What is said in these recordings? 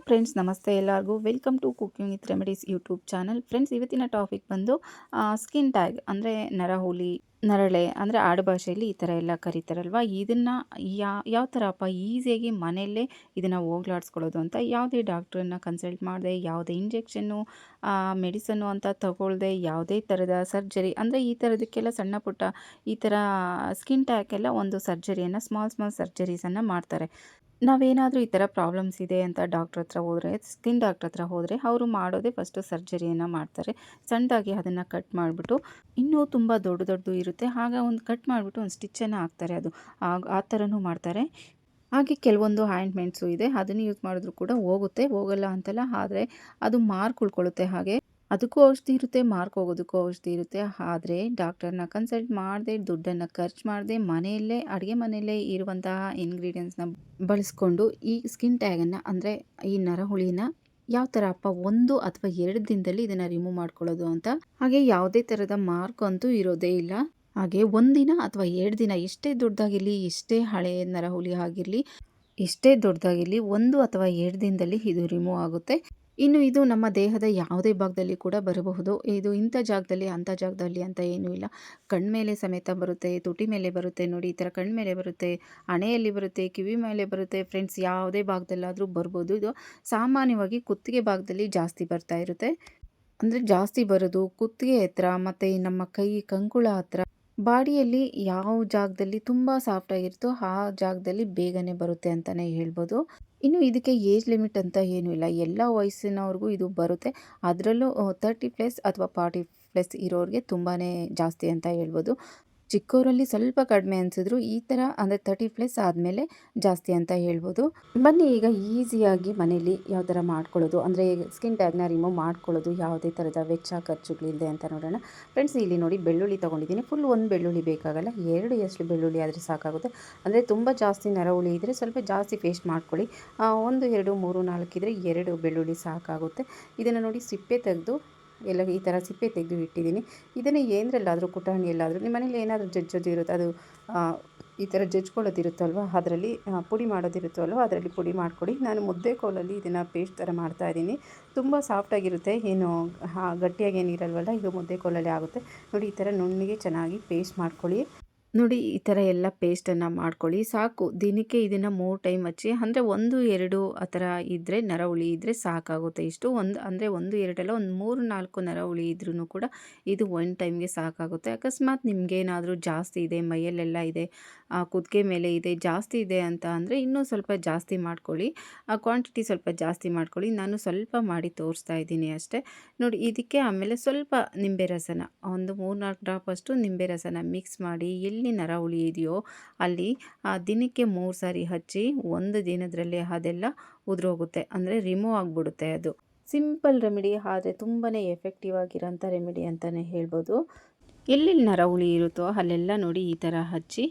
Friends, ನಮಸ್ತೆ ಎಲ್ಲರಿಗೂ. Welcome to cooking with remedies YouTube channel. Friends, ಇವತ್ತಿನ ಟಾಪಿಕ್ ಬಂದು ಸ್ಕಿನ್ ಟ್ಯಾಗ್ ಅಂದರೆ ನರಹುಲಿ, ನರಳೆ ಅಂದರೆ ಆಡುಭಾಷೆಯಲ್ಲಿ ಈ ಥರ ಎಲ್ಲ ಕರೀತಾರಲ್ವ. ಇದನ್ನು ಯಾವ ಥರಪ್ಪ ಈಸಿಯಾಗಿ ಮನೆಯಲ್ಲೇ ಇದನ್ನು ಹೋಗ್ಲಾಡಿಸ್ಕೊಳ್ಳೋದು ಅಂತ, ಯಾವುದೇ ಡಾಕ್ಟ್ರನ್ನ ಕನ್ಸಲ್ಟ್ ಮಾಡದೆ, ಯಾವುದೇ ಇಂಜೆಕ್ಷನ್ನು ಮೆಡಿಸನ್ನು ಅಂತ ತಗೊಳ್ಳದೆ, ಯಾವುದೇ ಥರದ ಸರ್ಜರಿ ಅಂದರೆ ಈ ಥರದಕ್ಕೆಲ್ಲ ಸಣ್ಣ ಪುಟ್ಟ ಈ ಥರ ಸ್ಕಿನ್ ಟ್ಯಾಗೆಲ್ಲ ಒಂದು ಸರ್ಜರಿಯನ್ನು ಸ್ಮಾಲ್ ಸರ್ಜರೀಸನ್ನು ಮಾಡ್ತಾರೆ. ನಾವೇನಾದರೂ ಈ ಥರ ಪ್ರಾಬ್ಲಮ್ಸ್ ಇದೆ ಅಂತ ಡಾಕ್ಟ್ರ್ ಹತ್ರ ಹೋದರೆ, ಸ್ಕಿನ್ ಡಾಕ್ಟ್ರ್ ಹತ್ರ ಹೋದರೆ ಅವರು ಮಾಡೋದೇ ಫಸ್ಟು ಸರ್ಜರಿಯನ್ನು ಮಾಡ್ತಾರೆ. ಸಣ್ಣದಾಗಿ ಅದನ್ನು ಕಟ್ ಮಾಡಿಬಿಟ್ಟು, ಇನ್ನೂ ತುಂಬ ದೊಡ್ಡದು ಇರುತ್ತೆ, ಆಗ ಒಂದು ಕಟ್ ಮಾಡಿಬಿಟ್ಟು ಒಂದು ಸ್ಟಿಚ್ಚನ್ನು ಹಾಕ್ತಾರೆ. ಅದು ಆ ಥರನೂ ಮಾಡ್ತಾರೆ. ಹಾಗೆ ಕೆಲವೊಂದು ಆಯಿಂಟ್ಮೆಂಟ್ಸು ಇದೆ, ಅದನ್ನು ಯೂಸ್ ಮಾಡಿದ್ರೂ ಕೂಡ ಹೋಗಲ್ಲ ಅಂತಲ್ಲ, ಆದರೆ ಅದು ಮಾರ್ಕ್ ಉಳ್ಕೊಳ್ಳುತ್ತೆ. ಹಾಗೆ ಅದಕ್ಕೂ ಔಷಧಿ ಇರುತ್ತೆ, ಮಾರ್ಕ್ ಹೋಗೋದಕ್ಕೂ ಔಷಧಿ ಇರುತ್ತೆ. ಆದರೆ ಡಾಕ್ಟರ್ನ ಕನ್ಸಲ್ಟ್ ಮಾಡದೆ, ದುಡ್ಡನ್ನು ಖರ್ಚು ಮಾಡದೆ, ಅಡುಗೆ ಮನೆಯಲ್ಲೇ ಇರುವಂತಹ ಇಂಗ್ರೀಡಿಯೆಂಟ್ಸ್ನ ಬಳಸ್ಕೊಂಡು ಈ ಸ್ಕಿನ್ ಟ್ಯಾಗನ್ನು ಅಂದರೆ ಈ ನರಹುಳಿನ ಯಾವ ಥರ ಅಪ್ಪ 1 ಅಥವಾ 2 ದಿನದಲ್ಲಿ ಇದನ್ನು ರಿಮೂವ್ ಮಾಡ್ಕೊಳ್ಳೋದು ಅಂತ. ಹಾಗೆ ಯಾವುದೇ ಥರದ ಮಾರ್ಕ್ ಅಂತೂ ಇರೋದೇ ಇಲ್ಲ. ಹಾಗೆ 1 ದಿನ ಅಥವಾ 2 ದಿನ, ಎಷ್ಟೇ ದೊಡ್ಡದಾಗಿರಲಿ, ಎಷ್ಟೇ ಹಳೆಯ ನರಹುಲಿ ಆಗಿರಲಿ, ಎಷ್ಟೇ ದೊಡ್ಡದಾಗಿರಲಿ, 1 ಅಥವಾ 2 ದಿನದಲ್ಲಿ ಇದು ರಿಮೂವ್ ಆಗುತ್ತೆ. ಇನ್ನು ಇದು ನಮ್ಮ ದೇಹದ ಯಾವುದೇ ಭಾಗದಲ್ಲಿ ಕೂಡ ಬರಬಹುದು. ಇದು ಇಂಥ ಜಾಗದಲ್ಲಿ ಅಂಥ ಜಾಗದಲ್ಲಿ ಅಂತ ಏನೂ ಇಲ್ಲ. ಕಣ್ಮೇಲೆ ಸಮೇತ ಬರುತ್ತೆ, ತುಟಿ ಮೇಲೆ ಬರುತ್ತೆ, ನೋಡಿ ಈ ಥರ ಕಣ್ಮೇಲೆ ಬರುತ್ತೆ, ಹಣೆಯಲ್ಲಿ ಬರುತ್ತೆ, ಕಿವಿ ಮೇಲೆ ಬರುತ್ತೆ. ಫ್ರೆಂಡ್ಸ್, ಯಾವುದೇ ಭಾಗದಲ್ಲಾದರೂ ಬರ್ಬೋದು. ಇದು ಸಾಮಾನ್ಯವಾಗಿ ಕುತ್ತಿಗೆ ಭಾಗದಲ್ಲಿ ಜಾಸ್ತಿ ಬರ್ತಾ ಇರುತ್ತೆ. ಅಂದರೆ ಜಾಸ್ತಿ ಬರೋದು ಕುತ್ತಿಗೆ ಹತ್ರ ಮತ್ತು ನಮ್ಮ ಕೈ ಕಂಕುಳ ಹತ್ರ. ಬಾಡಿಯಲ್ಲಿ ಯಾವ ಜಾಗದಲ್ಲಿ ತುಂಬ ಸಾಫ್ಟ್ ಆಗಿರುತ್ತೋ ಆ ಜಾಗದಲ್ಲಿ ಬೇಗನೆ ಬರುತ್ತೆ ಅಂತಲೇ ಹೇಳ್ಬೋದು. ಇನ್ನು ಇದಕ್ಕೆ ಏಜ್ ಲಿಮಿಟ್ ಅಂತ ಏನೂ ಇಲ್ಲ, ಎಲ್ಲ ವಯಸ್ಸಿನವ್ರಿಗೂ ಇದು ಬರುತ್ತೆ. ಅದರಲ್ಲೂ 30+ ಅಥವಾ 40+ ಇರೋರಿಗೆ ತುಂಬಾ ಜಾಸ್ತಿ ಅಂತ ಹೇಳ್ಬೋದು. ಚಿಕ್ಕವರಲ್ಲಿ ಸ್ವಲ್ಪ ಕಡಿಮೆ ಅನಿಸಿದ್ರು, ಈ ಥರ ಅಂದರೆ 30+ ಆದಮೇಲೆ ಜಾಸ್ತಿ ಅಂತ ಹೇಳ್ಬೋದು. ಬನ್ನಿ ಈಗ ಈಸಿಯಾಗಿ ಮನೇಲಿ ಯಾವ ಥರ ಮಾಡ್ಕೊಳ್ಳೋದು ಅಂದರೆ ಸ್ಕಿನ್ ಟ್ಯಾಗ್ನ ರಿಮೂವ್ ಮಾಡ್ಕೊಳ್ಳೋದು ಯಾವುದೇ ಥರದ ವೆಚ್ಚ ಖರ್ಚುಗಳಿಲ್ಲದೆ ಅಂತ ನೋಡೋಣ. ಫ್ರೆಂಡ್ಸ್, ಇಲ್ಲಿ ನೋಡಿ ಬೆಳ್ಳುಳ್ಳಿ ತೊಗೊಂಡಿದ್ದೀನಿ. ಫುಲ್ 1 ಬೆಳ್ಳುಳ್ಳಿ ಬೇಕಾಗಲ್ಲ, 2 ಎಷ್ಟು ಬೆಳ್ಳುಳ್ಳಿ ಆದರೆ ಸಾಕಾಗುತ್ತೆ. ಅಂದರೆ ತುಂಬ ಜಾಸ್ತಿ ನರಹುಳಿ ಇದ್ದರೆ ಸ್ವಲ್ಪ ಜಾಸ್ತಿ ಪೇಸ್ಟ್ ಮಾಡ್ಕೊಳ್ಳಿ. 1 2 3 4 ಇದ್ದರೆ 2 ಬೆಳ್ಳುಳ್ಳಿ ಸಾಕಾಗುತ್ತೆ. ಇದನ್ನು ನೋಡಿ ಸಿಪ್ಪೆ ತೆಗೆದು ಎಲ್ಲ ಈ ಥರ ಸಿಪ್ಪೆ ತೆಗೆದು ಇಟ್ಟಿದ್ದೀನಿ. ಇದನ್ನು ಏನರಲ್ಲಾದರೂ ಕುಟಾಣಿಯಲ್ಲಾದರೂ ನಿಮ್ಮ ಮನೇಲಿ ಏನಾದರೂ ಜಜ್ಜೋದು ಇರುತ್ತೆ, ಅದು ಈ ಥರ ಜಜ್ಕೊಳ್ಳೋದಿರುತ್ತಲ್ವ, ಅದರಲ್ಲಿ ಪುಡಿ ಮಾಡೋದಿರುತ್ತಲ್ವ, ಅದರಲ್ಲಿ ಪುಡಿ ಮಾಡ್ಕೊಳ್ಳಿ. ನಾನು ಮುದ್ದೆ ಕೋಲಲ್ಲಿ ಇದನ್ನು ಪೇಸ್ಟ್ ಥರ ಮಾಡ್ತಾಯಿದ್ದೀನಿ. ತುಂಬ ಸಾಫ್ಟಾಗಿರುತ್ತೆ, ಏನು ಗಟ್ಟಿಯಾಗಿ ಏನಿರಲ್ವಲ್ಲ, ಇದು ಮುದ್ದೆ ಕೋಲಲ್ಲಿ ಆಗುತ್ತೆ. ನೋಡಿ ಈ ಥರ ನುಣ್ಣಗೆ ಚೆನ್ನಾಗಿ ಪೇಸ್ಟ್ ಮಾಡ್ಕೊಳ್ಳಿ. ನೋಡಿ ಈ ಥರ ಎಲ್ಲ ಪೇಸ್ಟನ್ನು ಮಾಡ್ಕೊಳ್ಳಿ. ಸಾಕು, ದಿನಕ್ಕೆ ಇದನ್ನು 3 ಟೈಮ್ ಹಚ್ಚಿ. ಅಂದರೆ 1 2 ಆ ಥರ ಇದ್ದರೆ ನರಹುಳಿ ಇದ್ದರೆ ಸಾಕಾಗುತ್ತೆ. ಇಷ್ಟು ಅಂದರೆ 1 2 ಅಲ್ಲ, ಒಂದು 3 4 ನರಹುಳಿ ಇದ್ರೂ ಕೂಡ ಇದು 1 ಟೈಮ್ಗೆ ಸಾಕಾಗುತ್ತೆ. ಅಕಸ್ಮಾತ್ ನಿಮಗೇನಾದರೂ ಜಾಸ್ತಿ ಇದೆ, ಮೈಯಲ್ಲೆಲ್ಲ ಇದೆ, ಕುತ್ತಿಗೆ ಮೇಲೆ ಇದೆ, ಜಾಸ್ತಿ ಇದೆ ಅಂತ ಅಂದರೆ ಇನ್ನೂ ಸ್ವಲ್ಪ ಜಾಸ್ತಿ ಮಾಡ್ಕೊಳ್ಳಿ. ಕ್ವಾಂಟಿಟಿ ಸ್ವಲ್ಪ ಜಾಸ್ತಿ ಮಾಡ್ಕೊಳ್ಳಿ. ನಾನು ಸ್ವಲ್ಪ ಮಾಡಿ ತೋರಿಸ್ತಾ ಇದ್ದೀನಿ ಅಷ್ಟೇ. ನೋಡಿ ಇದಕ್ಕೆ ಆಮೇಲೆ ಸ್ವಲ್ಪ ನಿಂಬೆ ರಸನ, ಒಂದು 3-4 ಡ್ರಾಪ್ ಅಷ್ಟು ನಿಂಬೆ ರಸನ ಮಿಕ್ಸ್ ಮಾಡಿ, ಎಲ್ಲಿ ನರಹುಳಿ ಇದೆಯೋ ಅಲ್ಲಿ ದಿನಕ್ಕೆ 3 ಸಾರಿ ಹಚ್ಚಿ. 1 ದಿನದಲ್ಲೇ ಅದೆಲ್ಲ ಉದುರೋಗುತ್ತೆ, ಅಂದರೆ ರಿಮೂವ್ ಆಗಿಬಿಡುತ್ತೆ. ಅದು ಸಿಂಪಲ್ ರೆಮಿಡಿ, ಆದರೆ ತುಂಬಾ ಎಫೆಕ್ಟಿವ್ ಆಗಿರೋಂಥ ರೆಮಿಡಿ ಅಂತಲೇ ಹೇಳ್ಬೋದು. ಎಲ್ಲೆಲ್ಲಿ ನರಹುಳಿ ಇರುತ್ತೋ ಅಲ್ಲೆಲ್ಲ ನೋಡಿ ಈ ಥರ ಹಚ್ಚಿ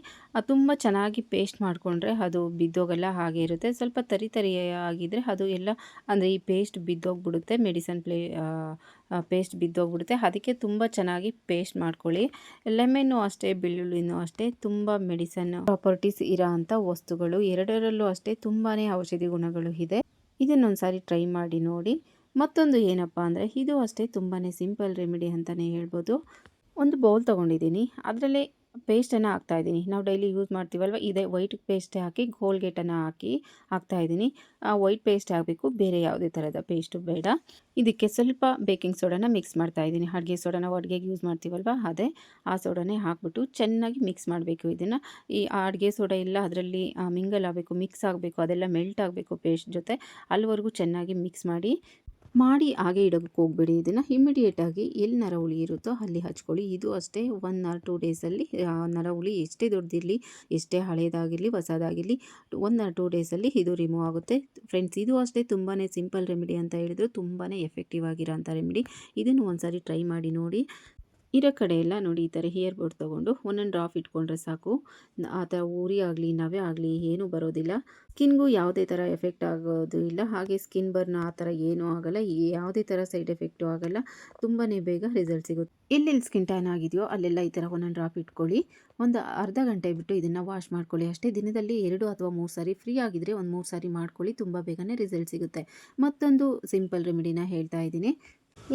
ತುಂಬ ಚೆನ್ನಾಗಿ ಪೇಸ್ಟ್ ಮಾಡಿಕೊಂಡ್ರೆ ಅದು ಬಿದ್ದೋಗಲ್ಲ, ಹಾಗೆ ಇರುತ್ತೆ. ಸ್ವಲ್ಪ ತರಿಯಾಗಿದ್ದರೆ ಅದು ಎಲ್ಲ ಅಂದರೆ ಈ ಪೇಸ್ಟ್ ಬಿದ್ದೋಗ್ಬಿಡುತ್ತೆ, ಮೆಡಿಸನ್ ಪೇಸ್ಟ್ ಬಿದ್ದೋಗ್ಬಿಡುತ್ತೆ. ಅದಕ್ಕೆ ತುಂಬ ಚೆನ್ನಾಗಿ ಪೇಸ್ಟ್ ಮಾಡ್ಕೊಳ್ಳಿ. ಲೆಮನ್ನು ಅಷ್ಟೇ, ಬೆಳ್ಳುಳ್ಳಿನೂ ಅಷ್ಟೇ, ತುಂಬ ಮೆಡಿಸನ್ ಪ್ರಾಪರ್ಟೀಸ್ ಇರೋ ಅಂಥ ವಸ್ತುಗಳು. ಎರಡರಲ್ಲೂ ಅಷ್ಟೇ ತುಂಬಾ ಔಷಧಿ ಗುಣಗಳು ಇದೆ. ಇದನ್ನೊಂದು ಸಾರಿ ಟ್ರೈ ಮಾಡಿ ನೋಡಿ. ಮತ್ತೊಂದು ಏನಪ್ಪ ಅಂದರೆ, ಇದು ಅಷ್ಟೇ ತುಂಬಾ ಸಿಂಪಲ್ ರೆಮಿಡಿ ಅಂತಲೇ ಹೇಳ್ಬೋದು. ಒಂದು ಬೌಲ್ ತೊಗೊಂಡಿದ್ದೀನಿ, ಅದರಲ್ಲೇ ಪೇಸ್ಟನ್ನು ಹಾಕ್ತಾಯಿದ್ದೀನಿ. ನಾವು ಡೈಲಿ ಯೂಸ್ ಮಾಡ್ತೀವಲ್ವ, ಇದೇ ವೈಟ್ ಪೇಸ್ಟೇ ಹಾಕಿ ಗೋಲ್ಗೇಟನ್ನು ಹಾಕ್ತಾಯಿದ್ದೀನಿ. ವೈಟ್ ಪೇಸ್ಟ್ ಹಾಕಬೇಕು, ಬೇರೆ ಯಾವುದೇ ಥರದ ಪೇಸ್ಟು ಬೇಡ. ಇದಕ್ಕೆ ಸ್ವಲ್ಪ ಬೇಕಿಂಗ್ ಸೋಡಾನ ಮಿಕ್ಸ್ ಮಾಡ್ತಾಯಿದ್ದೀನಿ. ಅಡುಗೆ ಸೋಡಾ ನಾವು ಅಡುಗೆಗೆ ಯೂಸ್ ಮಾಡ್ತೀವಲ್ವ, ಅದೇ ಆ ಸೋಡಾನೇ ಹಾಕ್ಬಿಟ್ಟು ಚೆನ್ನಾಗಿ ಮಿಕ್ಸ್ ಮಾಡಬೇಕು. ಇದನ್ನು ಈ ಅಡುಗೆ ಸೋಡಾ ಎಲ್ಲ ಅದರಲ್ಲಿ ಮಿಂಗಲ್ ಆಗಬೇಕು, ಮಿಕ್ಸ್ ಆಗಬೇಕು, ಅದೆಲ್ಲ ಮೆಲ್ಟ್ ಆಗಬೇಕು ಪೇಸ್ಟ್ ಜೊತೆ. ಅಲ್ಲಿವರೆಗೂ ಚೆನ್ನಾಗಿ ಮಿಕ್ಸ್ ಮಾಡಿ ಹಾಗೆ ಇಡೋಕ್ಕೆ ಹೋಗ್ಬೇಡಿ. ಇದನ್ನು ಇಮಿಡಿಯೇಟಾಗಿ ಎಲ್ಲಿ ನರಹುಳಿ ಇರುತ್ತೋ ಅಲ್ಲಿ ಹಚ್ಕೊಳ್ಳಿ. ಇದು ಅಷ್ಟೇ 1 or 2 ಡೇಸಲ್ಲಿ ನರಹುಳಿ ಎಷ್ಟೇ ದೊಡ್ಡದಿರಲಿ, ಎಷ್ಟೇ ಹಳೇದಾಗಿರಲಿ, ಹೊಸದಾಗಿರಲಿ, 1 or 2 ಡೇಸಲ್ಲಿ ಇದು ರಿಮೂವ್ ಆಗುತ್ತೆ. ಫ್ರೆಂಡ್ಸ್, ಇದು ಅಷ್ಟೇ ತುಂಬಾ ಸಿಂಪಲ್ ರೆಮಿಡಿ ಅಂತ ಹೇಳಿದ್ರು, ತುಂಬಾ ಎಫೆಕ್ಟಿವ್ ಆಗಿರೋಂಥ ರೆಮಿಡಿ. ಇದನ್ನು ಒಂದು ಸಾರಿ ಟ್ರೈ ಮಾಡಿ ನೋಡಿ. ಇರೋ ಕಡೆ ಎಲ್ಲ ನೋಡಿ ಈ ಥರ ಹೇರ್ ಬೋರ್ಡ್ ತೊಗೊಂಡು ಒಂದೊಂದು ಡ್ರಾಪ್ ಇಟ್ಕೊಂಡ್ರೆ ಸಾಕು. ಆ ಥರ ಉರಿ ಆಗಲಿ ನವೆ ಆಗಲಿ ಏನೂ ಬರೋದಿಲ್ಲ. ಸ್ಕಿನ್ಗೂ ಯಾವುದೇ ಥರ ಎಫೆಕ್ಟ್ ಆಗೋದು ಇಲ್ಲ. ಹಾಗೆ ಸ್ಕಿನ್ ಬರ್ನ್ ಆ ಥರ ಏನೂ ಆಗಲ್ಲ. ಯಾವುದೇ ಥರ ಸೈಡ್ ಎಫೆಕ್ಟು ಆಗಲ್ಲ. ತುಂಬಾ ಬೇಗ ರಿಸಲ್ಟ್ ಸಿಗುತ್ತೆ. ಎಲ್ಲೆಲ್ಲಿ ಸ್ಕಿನ್ ಟ್ಯಾನ್ ಆಗಿದೆಯೋ ಅಲ್ಲೆಲ್ಲ ಈ ಥರ ಒಂದೊಂದು ಡ್ರಾಪ್ ಇಟ್ಕೊಳ್ಳಿ. ಒಂದು ಅರ್ಧ ಗಂಟೆ ಬಿಟ್ಟು ಇದನ್ನು ವಾಶ್ ಮಾಡ್ಕೊಳ್ಳಿ ಅಷ್ಟೇ. ದಿನದಲ್ಲಿ 2 ಅಥವಾ 3 ಸಾರಿ, ಫ್ರೀ ಆಗಿದ್ರೆ ಒಂದು 3 ಸಾರಿ ಮಾಡ್ಕೊಳ್ಳಿ. ತುಂಬ ಬೇಗನೆ ರಿಸಲ್ಟ್ ಸಿಗುತ್ತೆ. ಮತ್ತೊಂದು ಸಿಂಪಲ್ ರೆಮಿಡಿನ ಹೇಳ್ತಾ ಇದ್ದೀನಿ.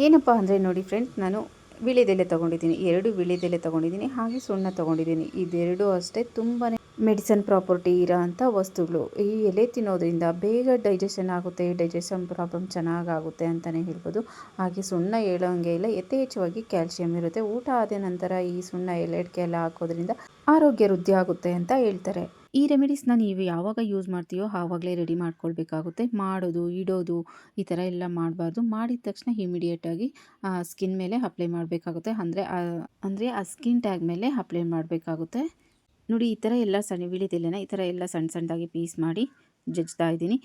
ಏನಪ್ಪ ಅಂದರೆ ನೋಡಿ ಫ್ರೆಂಡ್ಸ್, ನಾನು ವೀಳ್ಯದೆಲೆ ತೊಗೊಂಡಿದ್ದೀನಿ, 2 ವೀಳ್ಯದೆಲೆ ತೊಗೊಂಡಿದ್ದೀನಿ, ಹಾಗೆ ಸುಣ್ಣ ತೊಗೊಂಡಿದ್ದೀನಿ. ಇದೆರಡೂ ಅಷ್ಟೇ ತುಂಬಾ ಮೆಡಿಸನ್ ಪ್ರಾಪರ್ಟಿ ಇರೋ ಅಂಥ ವಸ್ತುಗಳು. ಈ ಎಲೆ ತಿನ್ನೋದ್ರಿಂದ ಬೇಗ ಡೈಜೆಷನ್ ಆಗುತ್ತೆ, ಡೈಜೆಷನ್ ಪ್ರಾಬ್ಲಮ್ ಚೆನ್ನಾಗಾಗುತ್ತೆ ಅಂತಲೇ ಹೇಳ್ಬೋದು. ಹಾಗೆ ಸುಣ್ಣ ಹೇಳೋಂಗೆ ಇಲ್ಲ, ಯಥೇಚ್ಛವಾಗಿ ಕ್ಯಾಲ್ಶಿಯಂ ಇರುತ್ತೆ. ಊಟ ಆದ ನಂತರ ಈ ಸುಣ್ಣ ಎಲೆಡ್ಕೆ ಎಲ್ಲ ಹಾಕೋದ್ರಿಂದ ಆರೋಗ್ಯ ವೃದ್ಧಿ ಆಗುತ್ತೆ ಅಂತ ಹೇಳ್ತಾರೆ. ಈ ರೆಮಿಡೀಸ್ನ ನೀವು ಯಾವಾಗ ಯೂಸ್ ಮಾಡ್ತೀಯೋ ಆವಾಗಲೇ ರೆಡಿ ಮಾಡ್ಕೊಳ್ಬೇಕಾಗುತ್ತೆ. ಮಾಡೋದು ಇಡೋದು ಈ ಥರ ಎಲ್ಲ ಮಾಡಬಾರ್ದು. ಮಾಡಿದ ತಕ್ಷಣ ಇಮಿಡಿಯೇಟಾಗಿ ಸ್ಕಿನ್ ಮೇಲೆ ಅಪ್ಲೈ ಮಾಡಬೇಕಾಗುತ್ತೆ. ಅಂದರೆ ಆ ಸ್ಕಿನ್ ಟ್ಯಾಗ್ ಮೇಲೆ ಅಪ್ಲೈ ಮಾಡಬೇಕಾಗುತ್ತೆ. ನೋಡಿ ಈ ಥರ ಎಲ್ಲ ವೀಳ್ಯದೆಲೆನ ಈ ಥರ ಎಲ್ಲ ಸಣ್ಣ ಸಣ್ಣದಾಗಿ ಪೀಸ್ ಮಾಡಿ ಜಜ್ತಾ ಇದ್ದೀನಿ.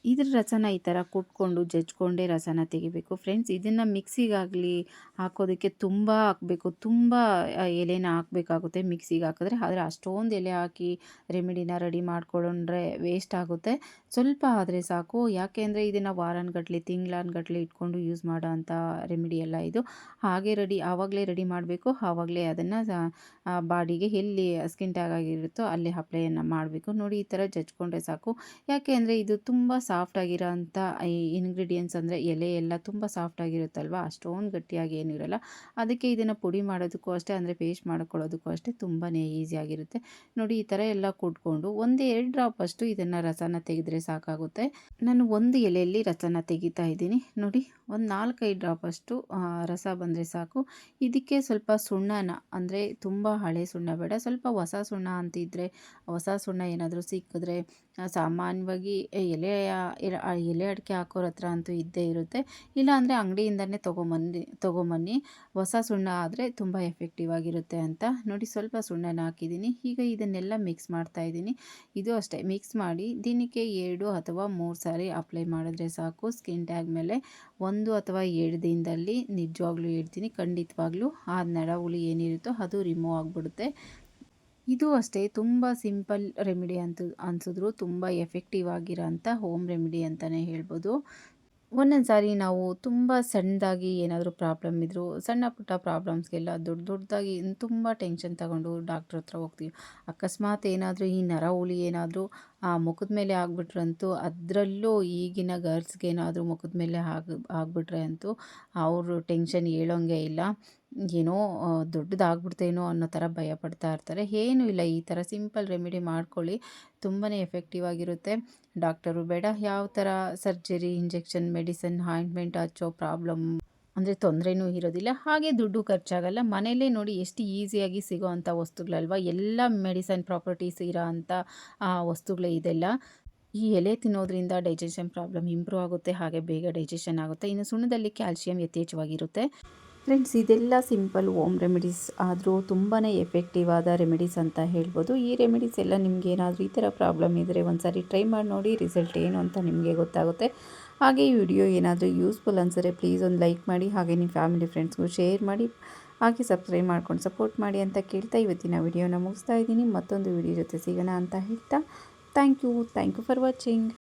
ಇದ್ರ ರಸನ ಈ ಥರ ಕುಟ್ಕೊಂಡು ಜಜ್ಕೊಂಡೇ ರಸನ ತೆಗಿಬೇಕು ಫ್ರೆಂಡ್ಸ್. ಇದನ್ನು ಮಿಕ್ಸಿಗಾಗಲಿ ಹಾಕೋದಕ್ಕೆ ತುಂಬ ಹಾಕಬೇಕು, ತುಂಬ ಎಲೆನ ಹಾಕಬೇಕಾಗುತ್ತೆ ಮಿಕ್ಸಿಗೆ ಹಾಕಿದ್ರೆ. ಆದರೆ ಅಷ್ಟೊಂದು ಎಲೆ ಹಾಕಿ ರೆಮಿಡಿನ ರೆಡಿ ಮಾಡ್ಕೊಂಡ್ರೆ ವೇಸ್ಟ್ ಆಗುತ್ತೆ. ಸ್ವಲ್ಪ ಆದರೆ ಸಾಕು. ಯಾಕೆ ಅಂದರೆ ಇದನ್ನು ವಾರಾನುಗಟ್ಲೆ ತಿಂಗಳಾನುಗಟ್ಲೆ ಇಟ್ಕೊಂಡು ಯೂಸ್ ಮಾಡೋ ಅಂಥ ರೆಮಿಡಿ ಎಲ್ಲ ಇದು. ಹಾಗೆ ಆವಾಗಲೇ ರೆಡಿ ಮಾಡಬೇಕು. ಆವಾಗಲೇ ಅದನ್ನು ಬಾಡಿಗೆ ಎಲ್ಲಿ ಸ್ಕಿನ್ ಟ್ಯಾಗ್ ಆಗಿರುತ್ತೋ ಅಲ್ಲಿ ಅಪ್ಲೈಯನ್ನು ಮಾಡಬೇಕು. ನೋಡಿ ಈ ಥರ ಜಜ್ಕೊಂಡ್ರೆ ಸಾಕು. ಯಾಕೆ ಅಂದರೆ ಇದು ತುಂಬ ಸಾಫ್ಟ್ ಆಗಿರೋ ಅಂಥ ಈ ಇಂಗ್ರೀಡಿಯೆಂಟ್ಸ್, ಅಂದರೆ ಎಲೆ ಎಲ್ಲ ತುಂಬ ಸಾಫ್ಟ್ ಆಗಿರುತ್ತಲ್ವ, ಅಷ್ಟೊಂದು ಗಟ್ಟಿಯಾಗಿ ಏನಿರಲ್ಲ. ಅದಕ್ಕೆ ಇದನ್ನು ಪುಡಿ ಮಾಡೋದಕ್ಕೂ ಅಷ್ಟೇ, ಅಂದರೆ ಪೇಸ್ಟ್ ಮಾಡ್ಕೊಳ್ಳೋದಕ್ಕೂ ಅಷ್ಟೇ ತುಂಬಾ ಈಸಿಯಾಗಿರುತ್ತೆ. ನೋಡಿ ಈ ಥರ ಎಲ್ಲ ಕುಟ್ಕೊಂಡು 1-2 ಡ್ರಾಪ್ ಅಷ್ಟು ಇದನ್ನು ರಸನ ತೆಗೆದ್ರೆ ಸಾಕಾಗುತ್ತೆ. ನಾನು ಒಂದು ಎಲೆಯಲ್ಲಿ ರಸನ ತೆಗಿತಾ ಇದ್ದೀನಿ. ನೋಡಿ ಒಂದು 4-5 ಡ್ರಾಪ್ ಅಷ್ಟು ರಸ ಬಂದರೆ ಸಾಕು. ಇದಕ್ಕೆ ಸ್ವಲ್ಪ ಸುಣ್ಣನ, ಅಂದರೆ ತುಂಬ ಹಳೆ ಸುಣ್ಣ ಬೇಡ, ಸ್ವಲ್ಪ ಹೊಸ ಸುಣ್ಣ ಅಂತಿದ್ದರೆ, ಹೊಸ ಸುಣ್ಣ ಏನಾದರೂ ಸಿಕ್ಕಿದ್ರೆ ಸಾಮಾನ್ಯವಾಗಿ ಎಲೆ ಅಡಿಕೆ ಹಾಕೋರ ಹತ್ರ ಅಂತೂ ಇದ್ದೇ ಇರುತ್ತೆ. ಇಲ್ಲಾಂದರೆ ಅಂಗಡಿಯಿಂದನೇ ತೊಗೊಂಬನ್ನಿ. ಹೊಸ ಸುಣ್ಣ ಆದರೆ ತುಂಬ ಎಫೆಕ್ಟಿವ್ ಆಗಿರುತ್ತೆ ಅಂತ. ನೋಡಿ ಸ್ವಲ್ಪ ಸುಣ್ಣನ ಹಾಕಿದ್ದೀನಿ. ಈಗ ಇದನ್ನೆಲ್ಲ ಮಿಕ್ಸ್ ಮಾಡ್ತಾ ಇದ್ದೀನಿ. ಇದು ಅಷ್ಟೇ, ಮಿಕ್ಸ್ ಮಾಡಿ ದಿನಕ್ಕೆ 2 ಅಥವಾ 3 ಸಾರಿ ಅಪ್ಲೈ ಮಾಡಿದ್ರೆ ಸಾಕು ಸ್ಕಿನ್ ಟ್ಯಾಗ್ ಮೇಲೆ. 1 ಅಥವಾ 2 ದಿನದಲ್ಲಿ ನಿಜವಾಗ್ಲೂ ಹೇಳ್ತೀನಿ, ಖಂಡಿತವಾಗ್ಲೂ ಆ ನರಹುಳಿ ಏನಿರುತ್ತೋ ಅದು ರಿಮೂವ್ ಆಗಿಬಿಡುತ್ತೆ. ಇದು ಅಷ್ಟೇ ತುಂಬ ಸಿಂಪಲ್ ರೆಮಿಡಿ ಅನಿಸಿದ್ರು ತುಂಬ ಎಫೆಕ್ಟಿವ್ ಆಗಿರೋಂಥ ಹೋಮ್ ರೆಮಿಡಿ ಅಂತಲೇ ಹೇಳ್ಬೋದು. ಒಂದೊಂದು ಸಾರಿ ನಾವು ತುಂಬ ಸಣ್ಣದಾಗಿ ಏನಾದರೂ ಪ್ರಾಬ್ಲಮ್ ಇದ್ದರೂ, ಸಣ್ಣ ಪುಟ್ಟ ಪ್ರಾಬ್ಲಮ್ಸ್ಗೆಲ್ಲ ದೊಡ್ಡದಾಗಿ ತುಂಬ ಟೆನ್ಷನ್ ತಗೊಂಡು ಡಾಕ್ಟ್ರ್ ಹತ್ರ ಹೋಗ್ತೀವಿ. ಅಕಸ್ಮಾತ್ ಏನಾದರೂ ಈ ನರಹುಳಿ ಏನಾದರೂ ಮುಖದ ಮೇಲೆ ಆಗಿಬಿಟ್ರಂತೂ, ಅದರಲ್ಲೂ ಈಗಿನ ಗರ್ಲ್ಸ್ಗೇನಾದರೂ ಮುಖದ ಮೇಲೆ ಆಗಿಬಿಟ್ರೆ ಅಂತೂ ಅವರು ಟೆನ್ಷನ್ ಹೇಳೋಂಗೆ ಇಲ್ಲ. ಏನೋ ದೊಡ್ಡದಾಗ್ಬಿಡ್ತೇನೋ ಅನ್ನೋ ಥರ ಭಯಪಡ್ತಾ ಇರ್ತಾರೆ. ಏನೂ ಇಲ್ಲ, ಈ ಥರ ಸಿಂಪಲ್ ರೆಮಿಡಿ ಮಾಡ್ಕೊಳ್ಳಿ, ತುಂಬಾ ಎಫೆಕ್ಟಿವ್ ಆಗಿರುತ್ತೆ. ಡಾಕ್ಟರು ಬೇಡ, ಯಾವ ಥರ ಸರ್ಜರಿ, ಇಂಜೆಕ್ಷನ್, ಮೆಡಿಸಿನ್, ಆಯಿಂಟ್ಮೆಂಟ್ ಹಚ್ಚೋ ಪ್ರಾಬ್ಲಮ್ ಅಂದರೆ ತೊಂದರೆನೂ ಇರೋದಿಲ್ಲ. ಹಾಗೆ ದುಡ್ಡು ಖರ್ಚಾಗಲ್ಲ. ಮನೆಯಲ್ಲೇ ನೋಡಿ ಎಷ್ಟು ಈಸಿಯಾಗಿ ಸಿಗೋ ಅಂಥ ವಸ್ತುಗಳಲ್ವ, ಎಲ್ಲ ಮೆಡಿಸನ್ ಪ್ರಾಪರ್ಟೀಸ್ ಇರೋ ಅಂಥ ವಸ್ತುಗಳೇ ಇದೆಲ್ಲ. ಈ ಎಲೆ ತಿನ್ನೋದ್ರಿಂದ ಡೈಜೆಷನ್ ಪ್ರಾಬ್ಲಮ್ ಇಂಪ್ರೂವ್ ಆಗುತ್ತೆ, ಹಾಗೆ ಬೇಗ ಡೈಜೆಷನ್ ಆಗುತ್ತೆ. ಇನ್ನು ಸುಣ್ಣದಲ್ಲಿ ಕ್ಯಾಲ್ಶಿಯಂ ಯಥೇಚ್ಛವಾಗಿರುತ್ತೆ. ಫ್ರೆಂಡ್ಸ್, ಇದೆಲ್ಲ ಸಿಂಪಲ್ ಹೋಮ್ ರೆಮಿಡೀಸ್ ಆದರೂ ತುಂಬಾ ಎಫೆಕ್ಟಿವ್ ಆದ ರೆಮಿಡೀಸ್ ಅಂತ ಹೇಳ್ಬೋದು. ಈ ರೆಮಿಡೀಸ್ ಎಲ್ಲ ನಿಮ್ಗೆ ಏನಾದರೂ ಈ ಥರ ಪ್ರಾಬ್ಲಮ್ ಇದ್ದರೆ ಒಂದು ಸಾರಿ ಟ್ರೈ ಮಾಡಿ ನೋಡಿ, ರಿಸಲ್ಟ್ ಏನು ಅಂತ ನಿಮಗೆ ಗೊತ್ತಾಗುತ್ತೆ. ಹಾಗೆ ಈ ವಿಡಿಯೋ ಏನಾದರೂ ಯೂಸ್ಫುಲ್ ಅನಿಸಿದ್ರೆ ಪ್ಲೀಸ್ ಒಂದು ಲೈಕ್ ಮಾಡಿ, ಹಾಗೆ ನಿಮ್ಮ ಫ್ಯಾಮಿಲಿ ಫ್ರೆಂಡ್ಸ್ಗೂ ಶೇರ್ ಮಾಡಿ, ಹಾಗೆ ಸಬ್ಸ್ಕ್ರೈಬ್ ಮಾಡ್ಕೊಂಡು ಸಪೋರ್ಟ್ ಮಾಡಿ ಅಂತ ಕೇಳ್ತಾ ಇವತ್ತಿನ ವಿಡಿಯೋನ ಮುಗಿಸ್ತಾ ಇದ್ದೀನಿ. ಮತ್ತೊಂದು ವಿಡಿಯೋ ಜೊತೆ ಸಿಗೋಣ ಅಂತ ಹೇಳ್ತಾ ಥ್ಯಾಂಕ್ ಯು ಫಾರ್ ವಾಚಿಂಗ್.